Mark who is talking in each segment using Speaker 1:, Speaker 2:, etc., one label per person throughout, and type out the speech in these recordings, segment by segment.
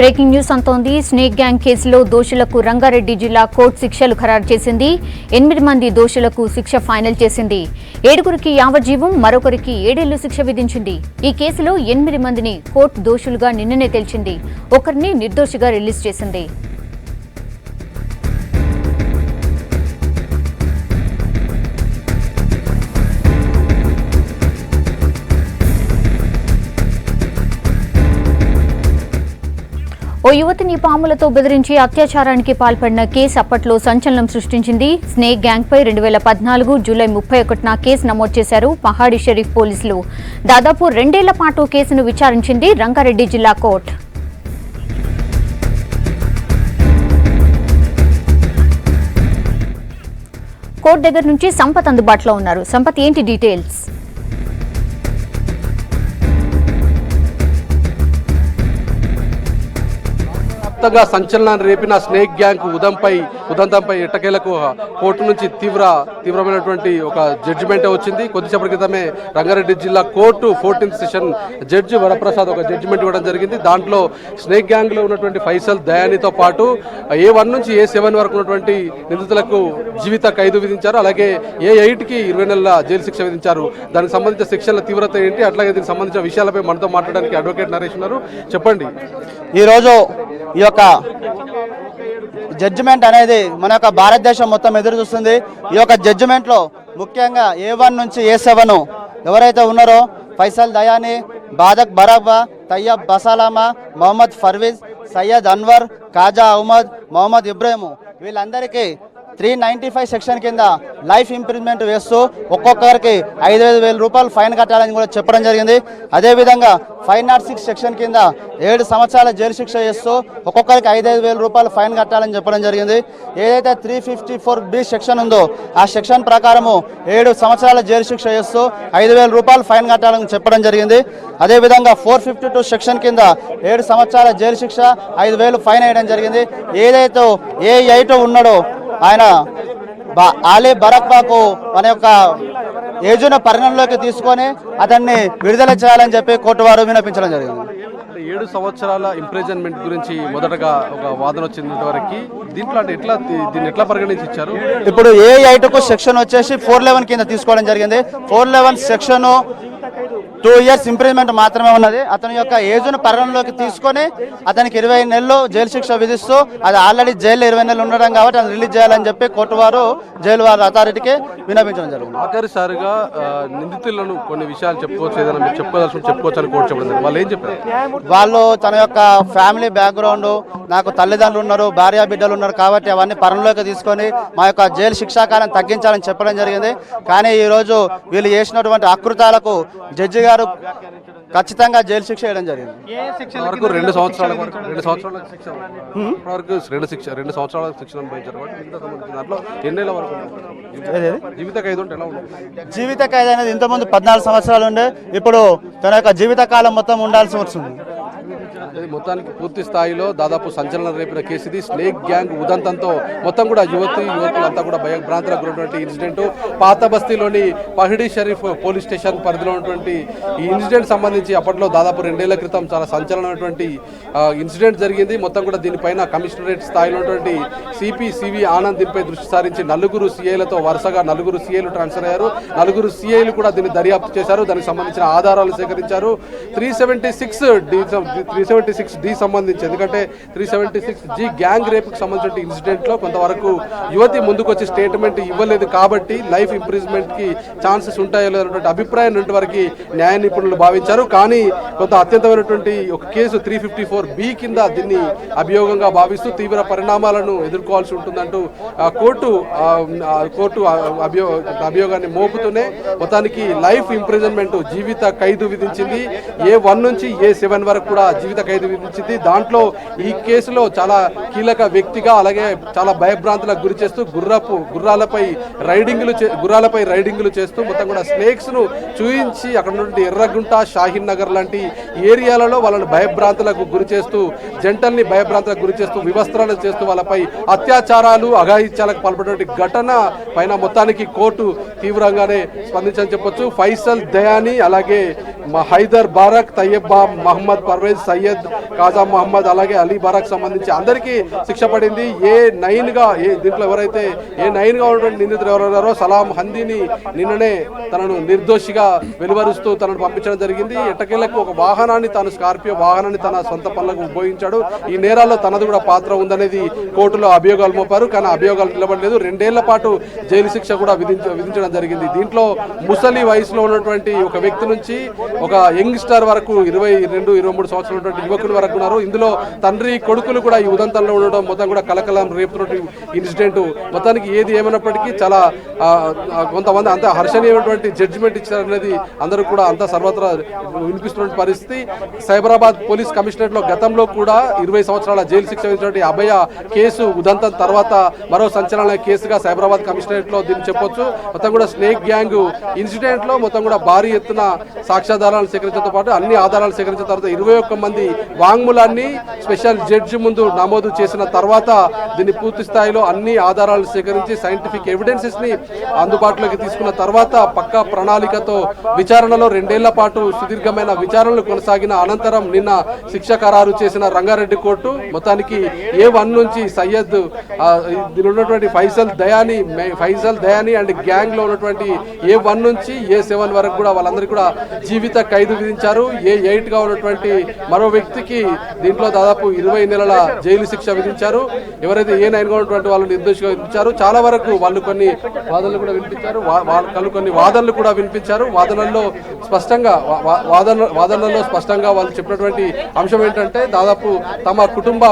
Speaker 1: Breaking news అంతోంది. Snake gang కేసులో దోషులకు రంగారెడ్డి జిల్లా కోర్టు శిక్షలు ఖరారు చేసింది. 8 మంది దోషులకు శిక్ష ఫైనల్ చేసింది. 7గురికి యావజ్జీవం, మరొకరికి 7 ఏళ్లు శిక్ష విధించింది. ఈ కేసులో 8 మందిని కోర్టు దోషులుగా నిన్ననే తేల్చింది. ఒకరిని నిర్దోషిగా రిలీజ్ చేసింది. ఓ యువతిని పాములతో బెదిరించి అత్యాచారానికి పాల్పడిన కేసు అప్పట్లో సంచలనం సృష్టించింది. స్నేక్ గ్యాంగ్పై 2014 జూలై 31న కేసు నమోదు చేశారు పహాడీ షరీఫ్ పోలీసులు. దాదాపు 2 ఏళ్ల పాటు కేసును విచారించింది రంగారెడ్డి జిల్లా కోర్టు. కోర్టు దగ్గర నుంచి సంపత్ అందుబాటులో ఉన్నారు. సంపత్, ఏంటి డీటెయిల్స్?
Speaker 2: కొత్తగా సంచలనాన్ని రేపిన స్నేక్ గ్యాంగ్ ఉదంతంపై ఎట్టకేలకు కోర్టు నుంచి తీవ్రమైనటువంటి ఒక జడ్జిమెంట్ వచ్చింది. కొద్దిసేపటి క్రితమే రంగారెడ్డి జిల్లా court 14th session judge Varaprasad ఒక జడ్జిమెంట్ ఇవ్వడం జరిగింది. దాంట్లో స్నేక్ గ్యాంగ్ లో ఉన్నటువంటి ఫైసల్ దయానితో పాటు A1 నుంచి A7 వరకు ఉన్నటువంటి నిందితులకు జీవిత ఖైదు విధించారు. అలాగే A8కి 20 నెలల జైలు శిక్ష విధించారు. దానికి సంబంధించిన శిక్షల తీవ్రత ఏంటి, అట్లాగే దీనికి సంబంధించిన విషయాలపై మనతో మాట్లాడడానికి అడ్వకేట్ నరేష్ ఉన్నారు. చెప్పండి.
Speaker 3: ఈరోజు ఈ యొక్క జడ్జిమెంట్ అనేది మన యొక్క భారతదేశం మొత్తం ఎదురు చూస్తుంది. ఈ యొక్క జడ్జిమెంట్లో ముఖ్యంగా A1 నుంచి A7 ఎవరైతే ఉన్నారో ఫైసల్ దయాని, బాదక్ బరాబా, తయ్యబ్ బసాలామా, మొహమ్మద్ ఫర్వీజ్, సయ్యద్ అన్వర్, కాజా అహ్మద్, మొహమ్మద్ ఇబ్రాహిం వీళ్ళందరికీ 395 సెక్షన్ కింద లైఫ్ ఇంప్రిజ్మెంట్ వేస్తూ ఒక్కొక్కరికి 5,000 రూపాయలు ఫైన్ కట్టాలని కూడా చెప్పడం జరిగింది. అదేవిధంగా 506 సెక్షన్ కింద 7 సంవత్సరాల జైలు శిక్ష చేస్తూ ఒక్కొక్కరికి 5,000 రూపాయలు ఫైన్ కట్టాలని చెప్పడం జరిగింది. ఏదైతే 354B సెక్షన్ ఉందో ఆ సెక్షన్ ప్రకారము 7 సంవత్సరాల జైలు శిక్ష చేస్తూ 5,000 రూపాయలు ఫైన్ కట్టాలని చెప్పడం జరిగింది. అదేవిధంగా 452 సెక్షన్ కింద 7 సంవత్సరాల జైలు శిక్ష 5,000 ఫైన్ వేయడం జరిగింది. ఏదైతే A8 ఉన్నాడో ఆయన ఆలీ బరక్బాకు మన యొక్క ఏజును పరిగణలోకి తీసుకొని అతన్ని విడుదల చేయాలని చెప్పి కోర్టు వారు విన్నపించడం జరిగింది.
Speaker 2: 7 సంవత్సరాల ఇంప్రిజన్మెంట్ గురించి మొదటగా ఒక వాదన వచ్చింది వరకు. దీంట్లో అంటే దీన్ని ఎట్లా పరిగణించి ఇచ్చారు?
Speaker 3: ఇప్పుడు A8కు సెక్షన్ వచ్చేసి 411 కింద తీసుకోవడం జరిగింది. 411 సెక్షన్ 2 ఇయర్స్ ఇంప్రిజ్మెంట్ మాత్రమే ఉన్నది. అతని యొక్క ఏజ్ను పరిగణలోకి తీసుకొని అతనికి 20 నెలలు జైలు శిక్ష విధిస్తూ అది ఆల్రెడీ జైల్లో 20 నెలలు ఉండడం కాబట్టి అది రిలీజ్ చేయాలని చెప్పి కోర్టు వారు జైలు వారి అథారిటీకి విన్నపించడం జరిగింది.
Speaker 2: ఆఖరిసారిగా నిందితులను కొన్ని విషయాలు చెప్పుకోవచ్చు, ఏదైనా మీరు చెప్పుకోవచ్చు అని కోర్టు చెప్పడం. వాళ్ళు ఏం చెప్పారు?
Speaker 3: వాళ్ళు తన యొక్క ఫ్యామిలీ బ్యాక్గ్రౌండ్, నాకు తల్లిదండ్రులు ఉన్నారు, భార్య బిడ్డలు ఉన్నారు కాబట్టి అవన్నీ పరిగణలోకి తీసుకొని మా యొక్క జైలు శిక్షాకాలం తగ్గించాలని చెప్పడం జరిగింది. కానీ ఈరోజు వీళ్ళు చేసినటువంటి అకృతాలకు జడ్జి గారు ఖచ్చితంగా జైలు శిక్ష వేయడం జరిగింది.
Speaker 2: 2 సంవత్సరాల శిక్షణ జీవిత ఖైదు అంటే ఎలా ఉంటుంది?
Speaker 3: జీవిత ఖైదు అనేది ఇంతకుముందు 14 సంవత్సరాలు ఉండే, ఇప్పుడు తన యొక్క జీవిత కాలం మొత్తం ఉండాల్సి వస్తుంది.
Speaker 2: మొత్తానికి పూర్తి స్థాయిలో దాదాపు సంచలనం రేపిన కేసు ఇది. స్నేక్ గ్యాంగ్ ఉదంతంతో మొత్తం కూడా యువకులంతా కూడా భయభ్రాంతులకు గురైనటువంటి ఇన్సిడెంట్. పాత బస్తీలోని పహాడీ షరీఫ్ పోలీస్ స్టేషన్ పరిధిలో ఉన్నటువంటి ఈ ఇన్సిడెంట్ సంబంధించి అప్పట్లో దాదాపు 2 ఏళ్ల క్రితం చాలా సంచలనమైనటువంటి ఇన్సిడెంట్ జరిగింది. మొత్తం కూడా దీనిపైన కమిషనరేట్ స్థాయిలో ఉన్నటువంటి సివి ఆనంద్ దీనిపై దృష్టి సారించి 4 CIలతో వరుసగా 4 CIలు ట్రాన్స్ఫర్ అయ్యారు. 4 CIలు కూడా దీన్ని దర్యాప్తు చేశారు. దానికి సంబంధించిన ఆధారాలు సేకరించారు. 376D సంబంధించి, ఎందుకంటే 376G గ్యాంగ్ రేపుకి సంబంధించిన ఇన్సిడెంట్ లో కొంతవరకు యువతి ముందుకు వచ్చి స్టేట్మెంట్ ఇవ్వలేదు కాబట్టి లైఫ్ ఇంప్రిజ్మెంట్ కి ఛాన్సెస్ ఉంటాయో లేదన్నటువంటి అభిప్రాయం నుండి వరకు న్యాయ నిపుణులు భావించారు. కానీ కొంత అత్యంతమైనటువంటి ఒక కేసు 354B కింద దీన్ని అభియోగంగా భావిస్తూ తీవ్ర పరిణామాలను ఎదుర్కోవాల్సి ఉంటుందంటూ కోర్టు అభియోగాన్ని మోపుతూనే మొత్తానికి లైఫ్ ఇంప్రిజన్మెంట్ జీవిత ఖైదు విధించింది. A1 నుంచి A7 వరకు కూడా జీవిత ఖైదు విధించింది. దాంట్లో ఈ కేసులో చాలా కీలక వ్యక్తిగా అలాగే చాలా భయభ్రాంతులకు గురి చేస్తూ గుర్రాలపై రైడింగులు చేస్తూ మొత్తం కూడా స్నేక్స్ ను చూయించి అక్కడ నుండి ఎర్రగుంట, షాహీన్ నగర్ లాంటి ఏరియాలలో వాళ్ళని భయభ్రాంతులకు గురి చేస్తూ జంటల్ని భయభ్రాంతులకు గురి చేస్తూ వివస్త్రాలు చేస్తూ వాళ్ళపై అత్యాచారాలు అఘాయిత్యాలకు పాల్పడినటువంటి ఘటన పైన మొత్తానికి కోర్టు తీవ్రంగానే స్పందించని చెప్పొచ్చు. ఫైసల్ దయాని అలాగే హైదర్ బారక్, తయ్యబ్ మహమ్మద్ పర్వేజ్, సయ్యద్ కాజా మహమ్మద్, అలాగే అలీ బారక్ సంబంధించి అందరికీ శిక్ష పడింది. దీంట్లో ఎవరైతే A9 గా ఉన్నటువంటి నిందితులు ఎవరున్నారో సలాం హందీని నిన్ననే తనను నిర్దోషిగా వెలువరుస్తూ తనను పంపించడం జరిగింది. ఎట్టకేలకు ఒక స్కార్పియో వాహనాన్ని తన సొంత పనులకు ఉపయోగించాడు. ఈ నేరాల్లో తనది కూడా పాత్ర ఉందనేది కోర్టులో అభియోగాలు మోపారు. కానీ అభియోగాలు నిలబడలేదు. 2 ఏళ్ల పాటు జైలు శిక్ష కూడా విధించడం జరిగింది. దీంట్లో ముసలి వయసులో ఉన్నటువంటి ఒక వ్యక్తి నుంచి ఒక యంగ్స్టర్ వరకు 22-23 సంవత్సరాలు ఉన్నటువంటి యువకుల వరకు ఉన్నారు. ఇందులో తండ్రి కొడుకులు కూడా ఈ ఉదంతంలో ఉండడం మొత్తం కూడా కలకలం రేపుతున్నటువంటి ఇన్సిడెంట్. మొత్తానికి ఏది ఏమైనప్పటికీ చాలా కొంతమంది అంత హర్షణీయమైనటువంటి జడ్జిమెంట్ ఇచ్చారనేది అందరూ కూడా అంతా సర్వత్రా వినిపిస్తున్న పరిస్థితి. సైబరాబాద్ పోలీస్ కమిషనరేట్ లో గతంలో కూడా 20 సంవత్సరాల జైలు శిక్ష విధించినటువంటి అభయ కేసు ఉదంతం తర్వాత మరో సంచలన కేసుగా సైబరాబాద్ కమిషనరేట్ లో దీన్ని చెప్పొచ్చు. మొత్తం కూడా స్నేక్ గ్యాంగ్ ఇన్సిడెంట్ లో మొత్తం కూడా భారీ ఎత్తున సాక్ష్యాధారాలు సేకరించడంతో పాటు అన్ని ఆధారాలు సేకరించిన తర్వాత 21 మంది వాంగ్మూలాన్ని స్పెషల్ జడ్జి ముందు నమోదు చేసిన తర్వాత దీన్ని పూర్తి స్థాయిలో అన్ని ఆధారాలు సేకరించి సైంటిఫిక్ ఎవిడెన్సెస్ ని అందుబాటులోకి తీసుకున్న తర్వాత పక్కా ప్రణాళికతో విచారణలో 2 ఏళ్ల పాటు సుదీర్ఘమైన విచారణలు కొనసాగిన అనంతరం నిన్న శిక్ష ఖరారు చేసిన రంగారెడ్డి కోర్టు మొత్తానికి A1 నుంచి సయ్యద్ ఉన్నటువంటి ఫైజల్ దయాని అండ్ గ్యాంగ్ లో ఉన్నటువంటి A1 నుంచి A7 వరకు కూడా వాళ్ళందరికీ కూడా జీవిత ఖైదు విధించారు. A8 గా ఉన్నటువంటి మరో వ్యక్తికి దీంట్లో దాదాపు 20 నెలల జైలు శిక్ష విధించారు. ఎవరైతే A9 గా ఉన్నటువంటి వాళ్ళు నిర్దోషిగా విధించారు. చాలా వరకు వాళ్ళు కొన్ని వాదనలు కూడా వినిపించారు. వాదనల్లో స్పష్టంగా వాళ్ళు చెప్పినటువంటి అంశం ఏంటంటే దాదాపు తమ కుటుంబ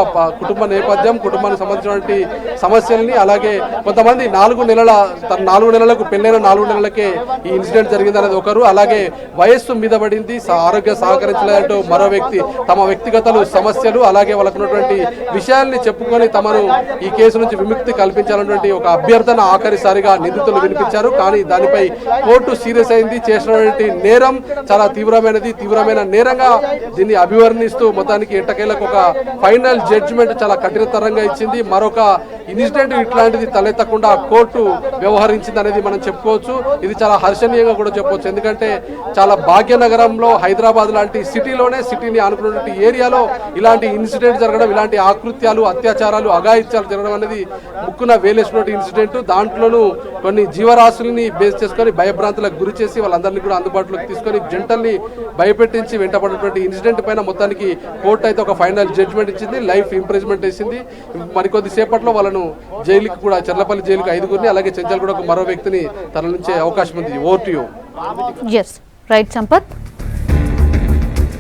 Speaker 2: నేపథ్యం, కుటుంబానికి సంబంధించినటువంటి సమస్యల్ని, అలాగే కొంతమంది 4 నెలలకు పెళ్ళైన 4 నెలలకే ఈ ఇన్సిడెంట్ జరిగింది అనేది ఒకరు, అలాగే వయస్సు మీద పడింది, ఆరోగ్యం సహకరించలేదంటూ మరో వ్యక్తి తమ వ్యక్తిగత సమస్యలు అలాగే వాళ్ళకున్నటువంటి విషయాల్ని చెప్పుకొని తమను ఈ కేసు నుంచి విముక్తి కల్పించాలన్నటువంటి ఒక అభ్యర్థన ఆఖరిసారిగా నిందితులు వినిపించారు. కానీ దానిపై కోర్టు సీరియస్ అయింది. చేసినటువంటి నేరం చాలా తీవ్రమైన నేరంగా దీన్ని అభివర్ణిస్తూ మొత్తానికి ఎట్టకేలకు ఒక ఫైనల్ జడ్జిమెంట్ చాలా కఠినతరంగా ఇచ్చింది. మరొక ఇన్సిడెంట్ ఇట్లాంటిది తలెత్తకుండా కోర్టు వ్యవహరించింది అనేది మనం చెప్పుకోవచ్చు. ఇది చాలా హర్షణీయంగా కూడా చెప్పవచ్చు. ఎందుకంటే చాలా భాగ్యనగరంలో హైదరాబాద్ లాంటి సిటీని ఆనుకున్నటువంటి ఏరియాలో ఇలాంటి ఇన్సిడెంట్ జరగడం, ఇలాంటి ఆకృత్యాలు, అత్యాచారాలు, అఘాయిత్యాలు జరగడం అనేది ముక్కున వేలేసినటువంటి ఇన్సిడెంట్. దాంట్లోనూ కొన్ని జీవరాశుల్ని బేస్ చేసుకొని భయభ్రాంతులకు గురి చేసి వాళ్ళందరినీ కూడా అందుబాటులోకి తీసుకొని జంటల్ని భయపెట్టించి వెంటబడినటువంటి ఇన్సిడెంట్ పైన మొత్తానికి కోర్టు అయితే ఒక ఫైనల్ జడ్జిమెంట్ ఇచ్చింది. లైఫ్ ఇంప్రిజన్మెంట్ వేసింది. మరికొద్ది సేపట్లో వాళ్ళను జైలుకి కూడా చెర్లపల్లి జైలుకి 5గురిని అలాగే చెంచల్గూడకు మరో వ్యక్తిని తరలించే అవకాశం ఉంది. Over to you.
Speaker 1: Right Sampath.